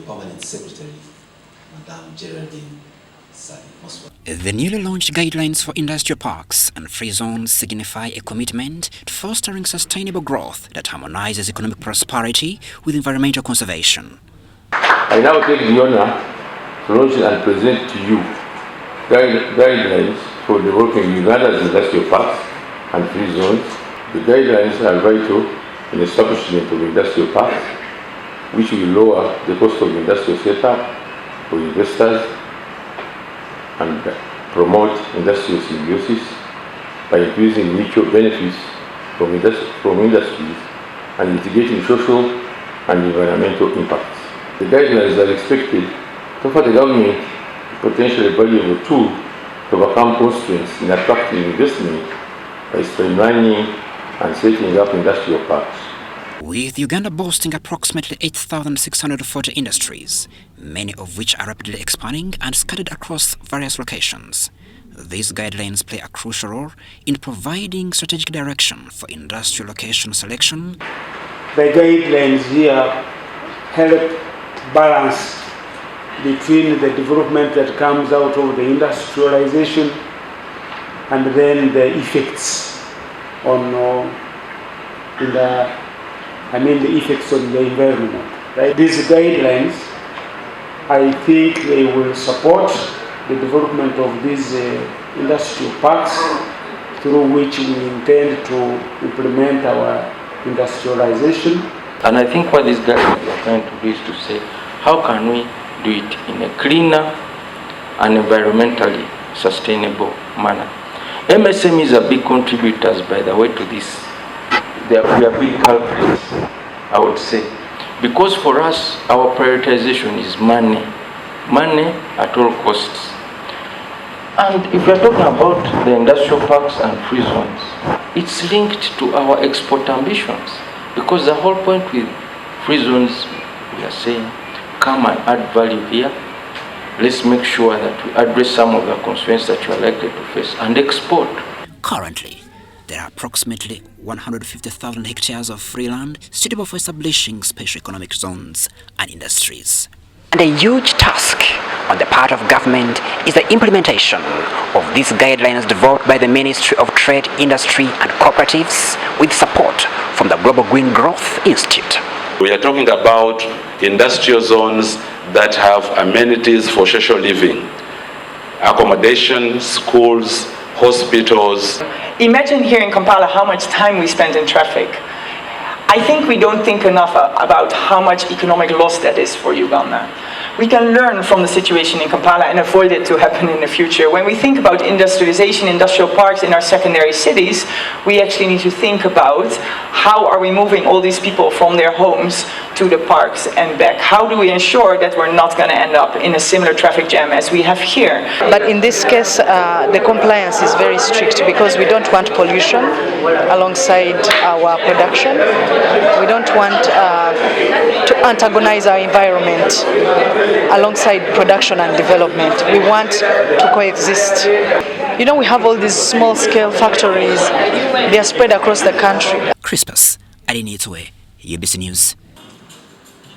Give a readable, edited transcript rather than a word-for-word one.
Permanent Secretary, Madame Geraldine. The newly launched guidelines for industrial parks and free zones signify a commitment to fostering sustainable growth that harmonizes economic prosperity with environmental conservation. I now take the honor to launch and present to you guidelines for developing Uganda's industrial parks and free zones. The guidelines are vital in establishment of industrial parks, which will lower the cost of industrial setup for investors and promote industrial symbiosis by increasing mutual benefits from industries and mitigating social and environmental impacts. The guidelines are expected to offer the government a potentially valuable tool to overcome constraints in attracting investment by streamlining and setting up industrial parks. With Uganda boasting approximately 8,640 industries, many of which are rapidly expanding and scattered across various locations, these guidelines play a crucial role in providing strategic direction for industrial location selection. The guidelines here help balance between the development that comes out of the industrialization and then the effects on the effects on the environment. Right? These guidelines, I think they will support the development of these industrial parks through which we intend to implement our industrialization. And I think what these guidelines are trying to do is to say, how can we do it in a cleaner and environmentally sustainable manner? MSMEs are big contributors, by the way, to this. We are big culprits, I would say. Because for us, our prioritization is money. Money at all costs. And if we are talking about the industrial parks and free zones, it's linked to our export ambitions. Because the whole point with free zones, we are saying, come and add value here. Let's make sure that we address some of the constraints that you are likely to face and export. Currently, there are approximately 150,000 hectares of free land suitable for establishing special economic zones and industries. And a huge task on the part of government is the implementation of these guidelines developed by the Ministry of Trade, Industry and Cooperatives with support from the Global Green Growth Institute. We are talking about industrial zones that have amenities for social living, accommodation, schools, hospitals. Imagine here in Kampala how much time we spend in traffic. I think we don't think enough about how much economic loss that is for Uganda. We can learn from the situation in Kampala and avoid it to happen in the future. When we think about industrialization, industrial parks in our secondary cities, we actually need to think about how are we moving all these people from their homes to the parks and back. How do we ensure that we're not going to end up in a similar traffic jam as we have here? But in this case, the compliance is very strict because we don't want pollution alongside our production. We don't want to antagonize our environment alongside production and development. We want to coexist. You know, we have all these small-scale factories. They are spread across the country. Crispus Adinitwe, UBC News.